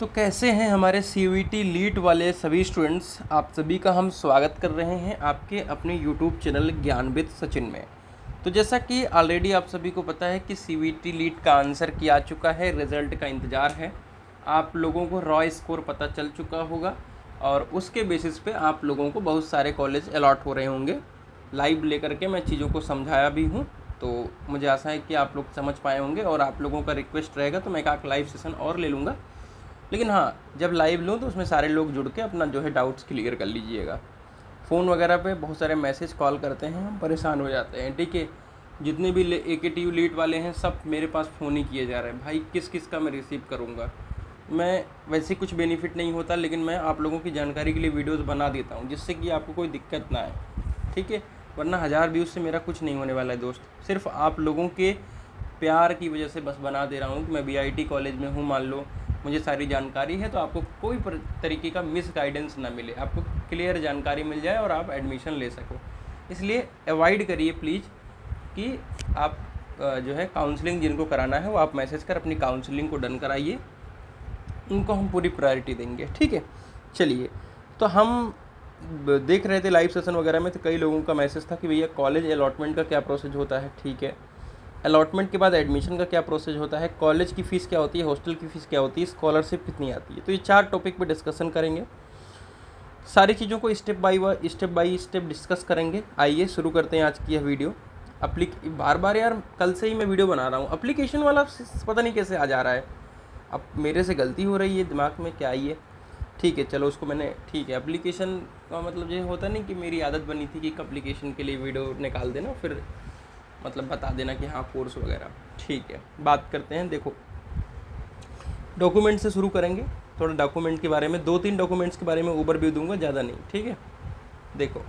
तो कैसे हैं हमारे सीयूईटी लीट वाले सभी स्टूडेंट्स। आप सभी का हम स्वागत कर रहे हैं आपके अपने यूट्यूब चैनल ज्ञानविद सचिन में। तो जैसा कि ऑलरेडी आप सभी को पता है कि सीयूईटी लीट का आंसर की आ चुका है, रिज़ल्ट का इंतज़ार है। आप लोगों को रॉ स्कोर पता चल चुका होगा और उसके बेसिस पे आप लोगों को बहुत सारे कॉलेज अलॉट हो रहे होंगे। लाइव लेकर के मैं चीज़ों को समझाया भी हूँ, तो मुझे आशा है कि आप लोग समझ पाए होंगे। और आप लोगों का रिक्वेस्ट रहेगा तो मैं एक लाइव सेशन और ले लूँगा, लेकिन हाँ, जब लाइव लूँ तो उसमें सारे लोग जुड़ के अपना जो है डाउट्स क्लियर कर लीजिएगा। फ़ोन वगैरह पे बहुत सारे मैसेज कॉल करते हैं, हम परेशान हो जाते हैं। ठीक है, जितने भी AKTU लीट वाले हैं सब मेरे पास फ़ोन ही किए जा रहे हैं। भाई किस किस का मैं रिसीव करूँगा। मैं वैसे कुछ बेनिफिट नहीं होता, लेकिन मैं आप लोगों की जानकारी के लिए वीडियोज़ बना देता हूँ जिससे कि आपको कोई दिक्कत ना आए। ठीक है, वरना 1000 व्यूज़ से मेरा कुछ नहीं होने वाला है दोस्त। सिर्फ आप लोगों के प्यार की वजह से बस बना दे रहा हूँ कि मैं BIT कॉलेज में हूँ, मान लो मुझे सारी जानकारी है, तो आपको कोई तरीके का मिस गाइडेंस ना मिले, आपको क्लियर जानकारी मिल जाए और आप एडमिशन ले सको। इसलिए अवॉइड करिए प्लीज़ कि आप जो है काउंसलिंग जिनको कराना है वो आप मैसेज कर अपनी काउंसलिंग को डन कराइए, उनको हम पूरी प्रायोरिटी देंगे। ठीक है, चलिए। तो हम देख रहे थे लाइव सेशन वगैरह में, तो कई लोगों का मैसेज था कि भैया कॉलेज अलॉटमेंट का क्या प्रोसेस होता है। ठीक है, अलॉटमेंट के बाद एडमिशन का क्या प्रोसेस होता है, कॉलेज की फ़ीस क्या होती है, हॉस्टल की फ़ीस क्या होती है, स्कॉलरशिप कितनी आती है। तो ये 4 टॉपिक पे डिस्कशन करेंगे, सारी चीज़ों को स्टेप बाय स्टेप डिस्कस करेंगे। आइए शुरू करते हैं आज की यह वीडियो। बार बार यार कल से ही मैं वीडियो बना रहा हूँ, एप्लीकेशन वाला पता नहीं कैसे आ जा रहा है। अब मेरे से गलती हो रही है, दिमाग में क्या आई है। ठीक है, चलो उसको मैंने, ठीक है, एप्लीकेशन का मतलब ये होता नहीं कि मेरी आदत बनी थी कि एप्लीकेशन के लिए वीडियो निकाल देना, फिर मतलब बता देना कि हाँ कोर्स वगैरह। ठीक है, बात करते हैं। देखो, डॉक्यूमेंट से शुरू करेंगे। थोड़ा डॉक्यूमेंट के बारे में 2-3 डॉक्यूमेंट्स के बारे में ओवरव्यू दूंगा, ज़्यादा नहीं। ठीक है, देखो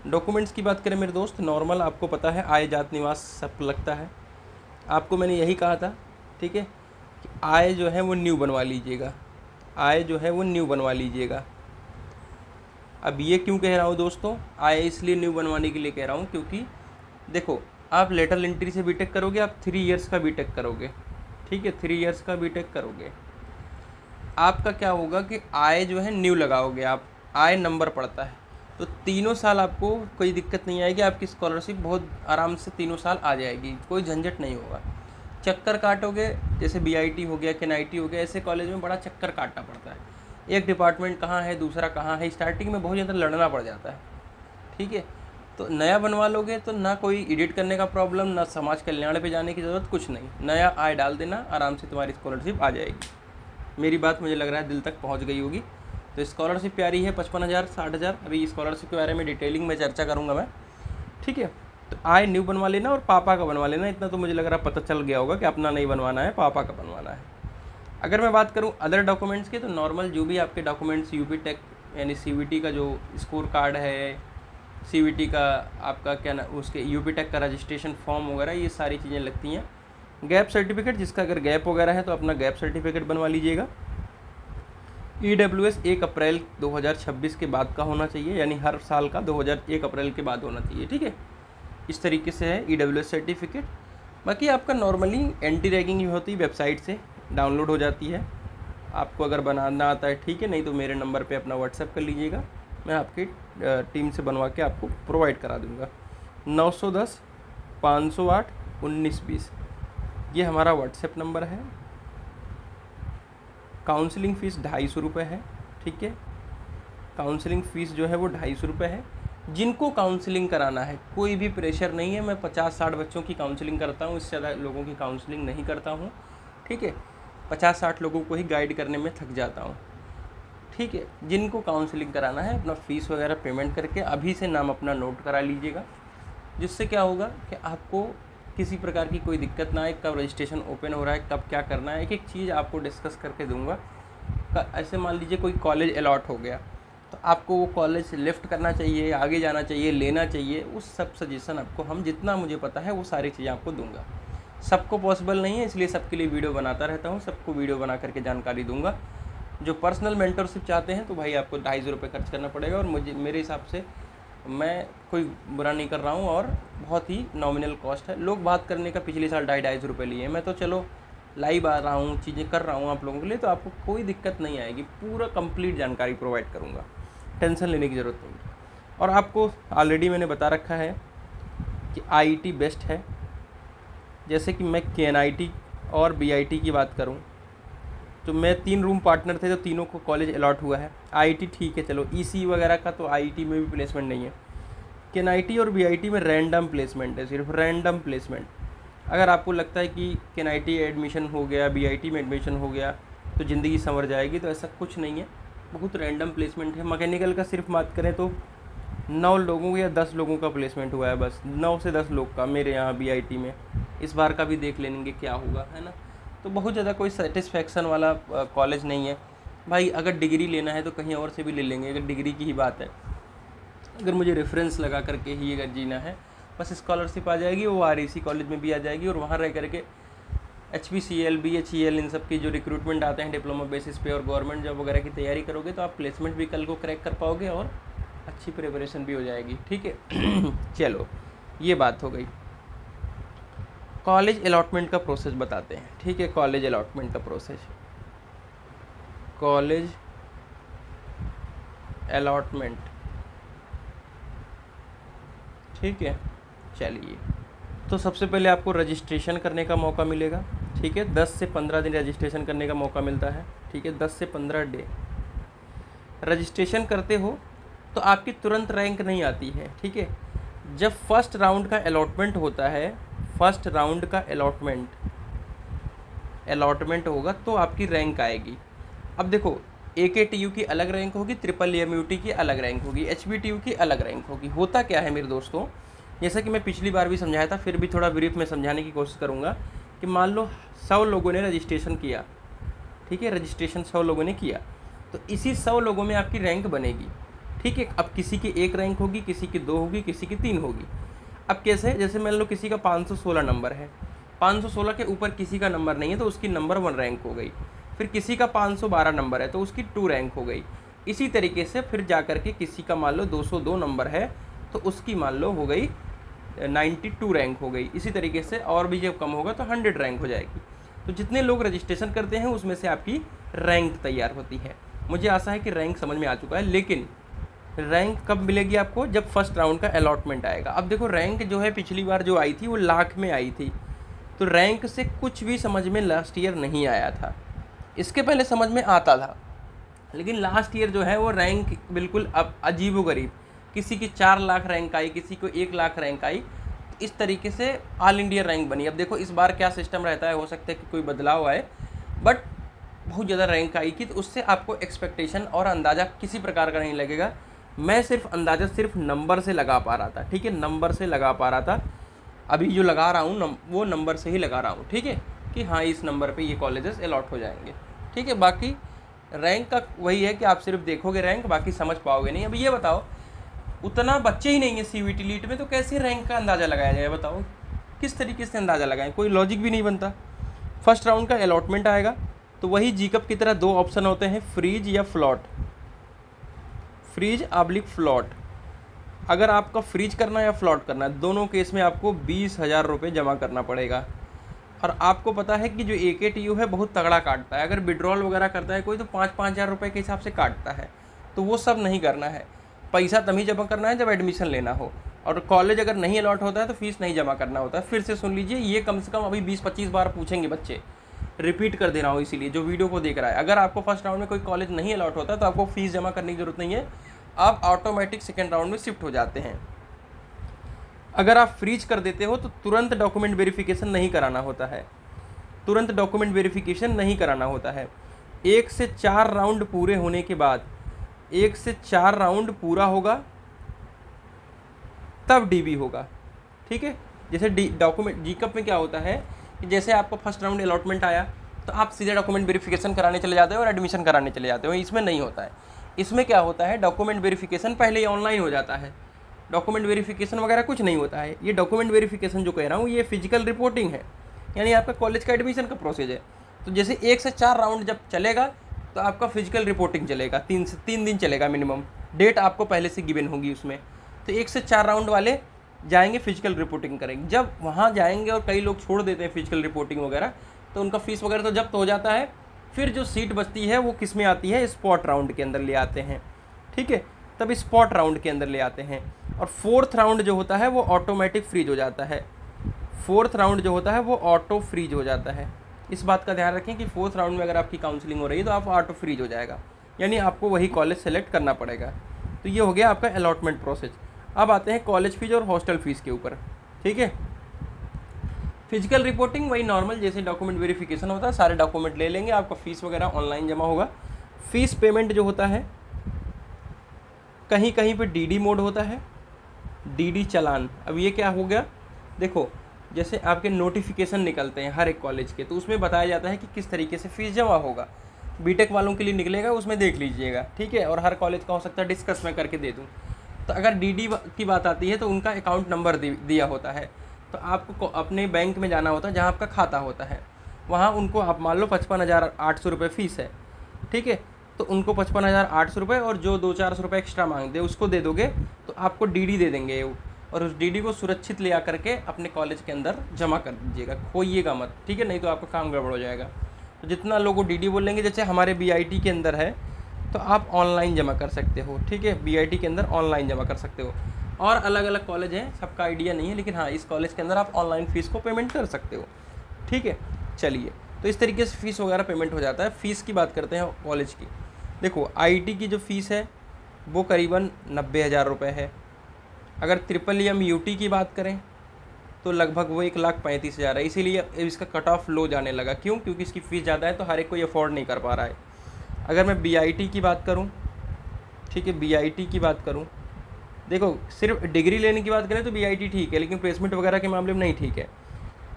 डॉक्यूमेंट्स की बात करें मेरे दोस्त, नॉर्मल आपको पता है आय जात निवास सब लगता है। आपको मैंने यही कहा था, ठीक है, कि आय जो है वो न्यू बनवा लीजिएगा, आय जो है वो न्यू बनवा लीजिएगा। अब ये क्यों कह रहा हूँ दोस्तों, आय इसलिए न्यू बनवाने के लिए कह रहा हूँ क्योंकि देखो, आप लेटरल एंट्री से बीटेक करोगे, आप 3 इयर्स का बीटेक करोगे। ठीक है, 3 इयर्स का बीटेक करोगे। आपका क्या होगा कि आय जो है न्यू लगाओगे आप, आय नंबर पड़ता है, तो 3 साल आपको कोई दिक्कत नहीं आएगी। आपकी स्कॉलरशिप बहुत आराम से 3 साल आ जाएगी, कोई झंझट नहीं होगा। चक्कर काटोगे, जैसे BIT हो गया, NIT हो गया, ऐसे कॉलेज में बड़ा चक्कर काटना पड़ता है। एक डिपार्टमेंट कहाँ है, दूसरा कहाँ है, स्टार्टिंग में बहुत ज़्यादा लड़ना पड़ जाता है। ठीक है, तो नया बनवा लोगे तो ना कोई एडिट करने का प्रॉब्लम, ना समाज कल्याण पे जाने की ज़रूरत, कुछ नहीं। नया आय डाल देना, आराम से तुम्हारी स्कॉलरशिप आ जाएगी। मेरी बात मुझे लग रहा है दिल तक पहुंच गई होगी। तो स्कॉलरशिप प्यारी है, 55,000 60,000। अभी स्कॉलरशिप के बारे में डिटेलिंग में चर्चा करूँगा मैं। ठीक है, तो आय न्यू बनवा लेना और पापा का बनवा लेना। इतना तो मुझे लग रहा है पता चल गया होगा कि अपना नहीं बनवाना है, पापा का बनवाना है। अगर मैं बात करूँ अदर डॉक्यूमेंट्स की, तो नॉर्मल जो भी आपके डॉक्यूमेंट्स, UP टेक यानी CVT का जो स्कोर कार्ड है, CVT का आपका क्या ना, उसके UP टेक का रजिस्ट्रेशन फॉर्म वगैरह, ये सारी चीज़ें लगती हैं। गैप सर्टिफिकेट, जिसका अगर गैप वगैरह है तो अपना गैप सर्टिफिकेट बनवा लीजिएगा। EWS 1 अप्रैल 2026 के बाद का होना चाहिए, यानी हर साल का 1 अप्रैल के बाद होना चाहिए। ठीक है, इस तरीके से है EWS सर्टिफिकेट। बाकी आपका नॉर्मली एंटी रैगिंग होती है, वेबसाइट से डाउनलोड हो जाती है। आपको अगर बनाना आता है ठीक है, नहीं तो मेरे नंबर पे अपना व्हाट्सएप कर लीजिएगा, मैं आपकी टीम से बनवा के आपको प्रोवाइड करा दूँगा। 910 508 1920 ये हमारा व्हाट्सएप नंबर है। काउंसलिंग फ़ीस 250 रुपये है। ठीक है, काउंसलिंग फ़ीस जो है वो 250 रुपये है। जिनको काउंसलिंग कराना है, कोई भी प्रेशर नहीं है। मैं 50-60 बच्चों की काउंसलिंग करता हूँ, इससे ज़्यादा लोगों की काउंसलिंग नहीं करता हूँ। ठीक है, 50-60 लोगों को ही गाइड करने में थक जाता हूँ। ठीक है, जिनको काउंसलिंग कराना है अपना फ़ीस वगैरह पेमेंट करके अभी से नाम अपना नोट करा लीजिएगा, जिससे क्या होगा कि आपको किसी प्रकार की कोई दिक्कत ना आए। कब रजिस्ट्रेशन ओपन हो रहा है, कब क्या करना है, एक एक चीज़ आपको डिस्कस करके दूंगा। ऐसे मान लीजिए कोई कॉलेज अलॉट हो गया, तो आपको वो कॉलेज लिफ्ट करना चाहिए, आगे जाना चाहिए, लेना चाहिए, उस सब सजेशन आपको हम जितना मुझे पता है वो सारी चीज़ें आपको दूंगा। सबको पॉसिबल नहीं है, इसलिए सबके लिए वीडियो बनाता रहता हूँ, सबको वीडियो बना करके जानकारी दूंगा। जो पर्सनल मेंटरशिप चाहते हैं तो भाई आपको 250 रुपये खर्च करना पड़ेगा, और मेरे हिसाब से मैं कोई बुरा नहीं कर रहा हूँ और बहुत ही नॉमिनल कॉस्ट है। लोग बात करने का पिछले साल 250 रुपये लिए हैं, मैं तो चलो लाइव आ रहा हूँ, चीज़ें कर रहा हूँ आप लोगों के लिए, तो आपको कोई दिक्कत नहीं आएगी, पूरा कंप्लीट जानकारी प्रोवाइड करूँगा, टेंशन लेने की ज़रूरत नहीं। और आपको ऑलरेडी मैंने बता रखा है कि आईआईटी बेस्ट है। जैसे कि मैं केएनआईटी और बीआईटी की बात करूं तो मैं 3 रूम पार्टनर थे, तो तीनों को कॉलेज अलॉट हुआ है। आईआईटी ठीक है, चलो ईसी वगैरह का तो आईआईटी में भी प्लेसमेंट नहीं है। केएनआईटी और बीआईटी में रैंडम प्लेसमेंट है, सिर्फ रैंडम प्लेसमेंट। अगर आपको लगता है कि केएनआईटी एडमिशन हो गया, बीआईटी में एडमिशन हो गया तो ज़िंदगी संवर जाएगी, तो ऐसा कुछ नहीं है, बहुत रैंडम प्लेसमेंट है। मैकेनिकल का सिर्फ बात करें तो 9 लोगों या 10 लोगों का प्लेसमेंट हुआ है, बस 9 से 10 लोग का मेरे यहाँ बीआईटी में। इस बार का भी देख लेंगे क्या होगा, है ना। तो बहुत ज़्यादा कोई सेटिस्फेक्शन वाला कॉलेज नहीं है भाई। अगर डिग्री लेना है तो कहीं और से भी ले लेंगे, अगर डिग्री की ही बात है। अगर मुझे रेफरेंस लगा करके ही अगर जीना है, बस स्कॉलरशिप आ जाएगी, वो आरईसी कॉलेज में भी आ जाएगी, और वहाँ रह करके HPCL BHEL इन सब की जो रिक्रूटमेंट आते हैं डिप्लोमा बेसिस पे और गवर्नमेंट जॉब वगैरह की तैयारी करोगे तो आप प्लेसमेंट भी कल को क्रैक कर पाओगे और अच्छी प्रिपरेशन भी हो जाएगी, ठीक है। चलो ये बात हो गई। कॉलेज अलॉटमेंट का प्रोसेस बताते हैं, ठीक है। कॉलेज अलॉटमेंट का प्रोसेस, कॉलेज अलॉटमेंट, ठीक है। चलिए, तो सबसे पहले आपको रजिस्ट्रेशन करने का मौका मिलेगा, ठीक है। 10 से 15 दिन रजिस्ट्रेशन करने का मौका मिलता है, ठीक है। 10 से 15 डे रजिस्ट्रेशन करते हो तो आपकी तुरंत रैंक नहीं आती है, ठीक है। जब फर्स्ट राउंड का अलॉटमेंट होता है, फर्स्ट राउंड का अलॉटमेंट होगा तो आपकी रैंक आएगी। अब देखो, AKTU की अलग रैंक होगी, MMUT की अलग रैंक होगी, HBTU की अलग रैंक होगी। होता क्या है मेरे दोस्तों, जैसा कि मैं पिछली बार भी समझाया था, फिर भी थोड़ा ब्रीफ में समझाने की कोशिश करूँगा कि मान लो 100 लोगों ने रजिस्ट्रेशन किया, ठीक है। रजिस्ट्रेशन 100 लोगों ने किया, तो इसी 100 लोगों में आपकी रैंक बनेगी, ठीक है। अब किसी की 1 रैंक होगी, किसी की 2 होगी, किसी की 3 होगी। अब कैसे, जैसे मान लो किसी का 516 नंबर है, 516 के ऊपर किसी का नंबर नहीं है तो उसकी नंबर 1 रैंक हो गई। फिर किसी का 512 नंबर है तो उसकी 2 रैंक हो गई। इसी तरीके से फिर जा कर के किसी का मान लो 202 नंबर है तो उसकी मान लो हो गई 92 रैंक हो गई। इसी तरीके से और भी जब कम होगा तो 100 रैंक हो जाएगी। तो जितने लोग रजिस्ट्रेशन करते हैं उसमें से आपकी रैंक तैयार होती है। मुझे आशा है कि रैंक समझ में आ चुका है, लेकिन रैंक कब मिलेगी आपको, जब फर्स्ट राउंड का अलॉटमेंट आएगा। अब देखो, रैंक जो है पिछली बार जो आई थी वो लाख में आई थी, तो रैंक से कुछ भी समझ में लास्ट ईयर नहीं आया था। इसके पहले समझ में आता था, लेकिन लास्ट ईयर जो है वो रैंक बिल्कुल अब अजीबोगरीब, किसी की 4 लाख रैंक आई, किसी को 1 लाख रैंक आई, तो इस तरीके से ऑल इंडिया रैंक बनी। अब देखो इस बार क्या सिस्टम रहता है, हो सकता है कि कोई बदलाव आए, बट बहुत ज़्यादा रैंक आई थी, तो उससे आपको एक्सपेक्टेशन और अंदाज़ा किसी प्रकार का नहीं लगेगा। मैं सिर्फ अंदाज़ा सिर्फ नंबर से लगा पा रहा था, ठीक है, नंबर से लगा पा रहा था। अभी जो लगा रहा हूँ वो नंबर से ही लगा रहा हूँ, ठीक है, कि हाँ इस नंबर पे ये कॉलेजेस अलॉट हो जाएंगे, ठीक है। बाकी रैंक का वही है कि आप सिर्फ देखोगे रैंक, बाकी समझ पाओगे नहीं। अब ये बताओ, उतना बच्चे ही नहीं है CVT लीट में, तो कैसे रैंक का अंदाज़ा लगाया जाए, बताओ किस तरीके से अंदाज़ा लगाएं, कोई लॉजिक भी नहीं बनता। फर्स्ट राउंड का अलॉटमेंट आएगा तो वही जीकअप की तरह 2 ऑप्शन होते हैं, फ्रीज या फ्लॉट, फ्रीज ऑब्लिक फ्लॉट। अगर आपका फ्रीज करना है या फ्लॉट करना है, दोनों केस में आपको 20,000 रुपये जमा करना पड़ेगा। और आपको पता है कि जो AKTU है बहुत तगड़ा काटता है, अगर विड्रॉल वगैरह करता है कोई तो 5-5 हज़ार रुपये के हिसाब से काटता है, तो वो सब नहीं करना है। पैसा तभी जमा करना है जब एडमिशन लेना हो, और कॉलेज अगर नहीं अलॉट होता है तो फीस नहीं जमा करना होता है। फिर से सुन लीजिए, ये कम से कम अभी 20-25 बार पूछेंगे बच्चे, रिपीट कर दे रहा हूँ इसीलिए जो वीडियो को देख रहा है। अगर आपको फर्स्ट राउंड में कोई कॉलेज नहीं अलॉट होता तो आपको फीस जमा करने की जरूरत नहीं है, आप ऑटोमेटिक सेकेंड राउंड में शिफ्ट हो जाते हैं। अगर आप फ्रीज कर देते हो तो तुरंत डॉक्यूमेंट वेरिफिकेशन नहीं कराना होता है, तुरंत डॉक्यूमेंट वेरिफिकेशन नहीं कराना होता है। 1 से 4 राउंड पूरे होने के बाद, 1 से 4 राउंड पूरा होगा तब DB होगा, ठीक है। जैसे डॉक्यूमेंट जीकअप में क्या होता है कि जैसे आपका फर्स्ट राउंड अलॉटमेंट आया तो आप सीधे डॉक्यूमेंट वेरिफिकेशन कराने चले जाते हो और एडमिशन कराने चले जाते हो। इसमें नहीं होता है, इसमें क्या होता है, डॉक्यूमेंट वेरिफिकेशन पहले ही ऑनलाइन हो जाता है, डॉक्यूमेंट वेरिफिकेशन वगैरह कुछ नहीं होता है। ये डॉक्यूमेंट वेरिफिकेशन जो कह रहा हूँ ये फिजिकल रिपोर्टिंग है, यानी आपका कॉलेज का एडमिशन का प्रोसेस है। तो जैसे 1 से 4 राउंड जब चलेगा तो आपका फिजिकल रिपोर्टिंग चलेगा, 3 से 3 दिन चलेगा मिनिमम, डेट आपको पहले से गिवन होगी उसमें। तो 1 से 4 राउंड वाले जाएंगे फिजिकल रिपोर्टिंग करेंगे। जब वहाँ जाएंगे, और कई लोग छोड़ देते हैं फिजिकल रिपोर्टिंग वगैरह, तो उनका फ़ीस वगैरह तो जब्त हो जाता है। फिर जो सीट बचती है वो किस में आती है, स्पॉट राउंड के अंदर ले आते हैं, ठीक है, तब स्पॉट राउंड के अंदर ले आते हैं। और फोर्थ राउंड जो होता है वो ऑटोमेटिक फ्रीज हो जाता है। फोर्थ राउंड जो होता है वो ऑटो फ्रीज हो जाता है। इस बात का ध्यान रखें कि फोर्थ राउंड में अगर आपकी काउंसलिंग हो रही है तो आप ऑटो फ्रीज हो जाएगा, यानी आपको वही कॉलेज सेलेक्ट करना पड़ेगा। तो ये हो गया आपका अलॉटमेंट प्रोसेस। अब आते हैं कॉलेज फीस और हॉस्टल फीस के ऊपर, ठीक है। फिजिकल रिपोर्टिंग वही नॉर्मल जैसे डॉक्यूमेंट वेरिफिकेशन होता है, सारे डॉक्यूमेंट ले लेंगे, आपका फ़ीस वगैरह ऑनलाइन जमा होगा। फ़ीस पेमेंट जो होता है कहीं कहीं पे डीडी मोड होता है, डीडी चालान। अब ये क्या हो गया, देखो जैसे आपके नोटिफिकेशन निकलते हैं हर एक कॉलेज के, तो उसमें बताया जाता है कि किस तरीके से फ़ीस जमा होगा। बीटेक वालों के लिए निकलेगा, उसमें देख लीजिएगा, ठीक है। और हर कॉलेज का हो सकता है डिस्कस में करके दे दूँ। तो अगर डीडी की बात आती है तो उनका अकाउंट नंबर दिया होता है, तो आपको अपने बैंक में जाना होता है जहाँ आपका खाता होता है। वहाँ उनको आप मान लो 55,800 रुपये फ़ीस है, ठीक है, तो उनको 55,800 रुपये और जो 200-400 रुपये एक्स्ट्रा मांगते हैं उसको दे दोगे तो आपको डीडी दे देंगे वो, और उस डीडी को सुरक्षित ले आकर के अपने कॉलेज के अंदर जमा कर दीजिएगा, खोइएगा मत, ठीक है, नहीं तो आपका काम गड़बड़ हो जाएगा। तो जितना लोगों डीडी बोलेंगे, जैसे हमारे बीआईटी के अंदर है तो आप ऑनलाइन जमा कर सकते हो, ठीक है, बीआईटी के अंदर ऑनलाइन जमा कर सकते हो। और अलग अलग कॉलेज हैं, सबका आइडिया नहीं है, लेकिन हाँ इस कॉलेज के अंदर आप ऑनलाइन फ़ीस को पेमेंट कर सकते हो, ठीक है। चलिए, तो इस तरीके से फ़ीस वगैरह पेमेंट हो जाता है। फ़ीस की बात करते हैं कॉलेज की। देखो आईटी की जो फ़ीस है वो करीबन 90,000 रुपये है। अगर ट्रिपल यूटी की बात करें तो लगभग वो 1,35,000 है। इसीलिए इसका कट ऑफ लो जाने लगा। क्यों? क्योंकि इसकी फ़ीस ज़्यादा है तो हर एक कोई अफोर्ड नहीं कर पा रहा है। अगर मैं बीआईटी की बात करूं, ठीक है, बीआईटी की बात करूं, देखो सिर्फ डिग्री लेने की बात करें तो बीआईटी ठीक है, लेकिन प्लेसमेंट वगैरह के मामले में नहीं ठीक है।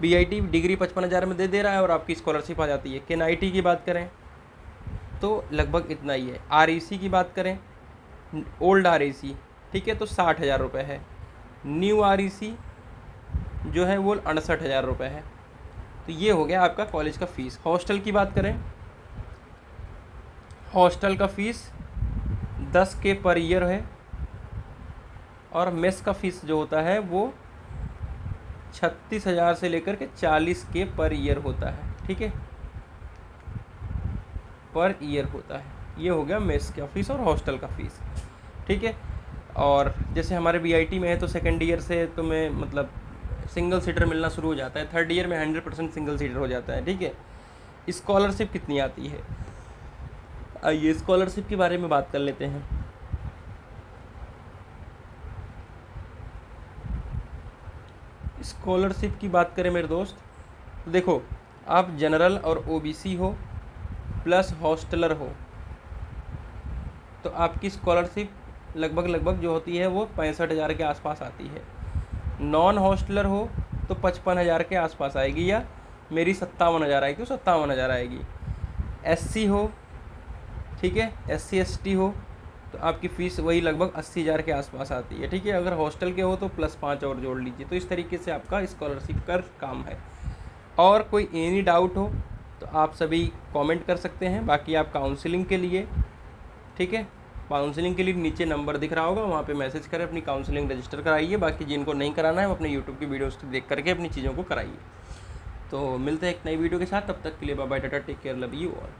बीआईटी डिग्री 55,000 में दे रहा है और आपकी स्कॉलरशिप आ जाती है। केएनआईटी की बात करें तो लगभग इतना ही है। आरईसी की बात करें, ओल्ड आरईसी, ठीक है, तो 60,000 रुपये है। न्यू आरईसी जो है वो 68,000 रुपये है। तो ये हो गया आपका कॉलेज का फ़ीस। हॉस्टल की बात करें, हॉस्टल का फ़ीस 10K पर ईयर है, और मेस का फ़ीस जो होता है वो 36,000 से लेकर के 40K पर ईयर होता है, ठीक है, पर ईयर होता है। ये हो गया मेस का फ़ीस और हॉस्टल का फ़ीस, ठीक है। और जैसे हमारे बीआईटी में है तो सेकेंड ईयर से तुम्हें मतलब सिंगल सीटर मिलना शुरू हो जाता है, थर्ड ईयर में 100% सिंगल सीटर हो जाता है, ठीक है। स्कॉलरशिप कितनी आती है, आइए स्कॉलरशिप के बारे में बात कर लेते हैं। स्कॉलरशिप की बात करें मेरे दोस्त, तो देखो आप जनरल और ओबीसी हो प्लस हॉस्टलर हो तो आपकी स्कॉलरशिप लगभग जो होती है वो 65,000 के आसपास आती है। नॉन हॉस्टलर हो तो 55,000 के आसपास आएगी, या मेरी 57,000 आएगी तो 57,000 आएगी। एससी हो, ठीक है, एससी एसटी हो तो आपकी फ़ीस वही लगभग 80,000 के आसपास आती है, ठीक है। अगर हॉस्टल के हो तो +5 और जोड़ लीजिए। तो इस तरीके से आपका स्कॉलरशिप का काम है। और कोई एनी डाउट हो तो आप सभी कमेंट कर सकते हैं। बाकी आप काउंसलिंग के लिए, ठीक है, काउंसलिंग के लिए नीचे नंबर दिख रहा होगा, वहाँ पे मैसेज करें, अपनी काउंसलिंग रजिस्टर कराइए। बाकी जिनको नहीं कराना है वो अपने यूट्यूब की वीडियोस देख करके अपनी चीज़ों को कराइए। तो मिलते हैं एक नई वीडियो के साथ, तब तक के लिए bye bye, tata, take care, love you all.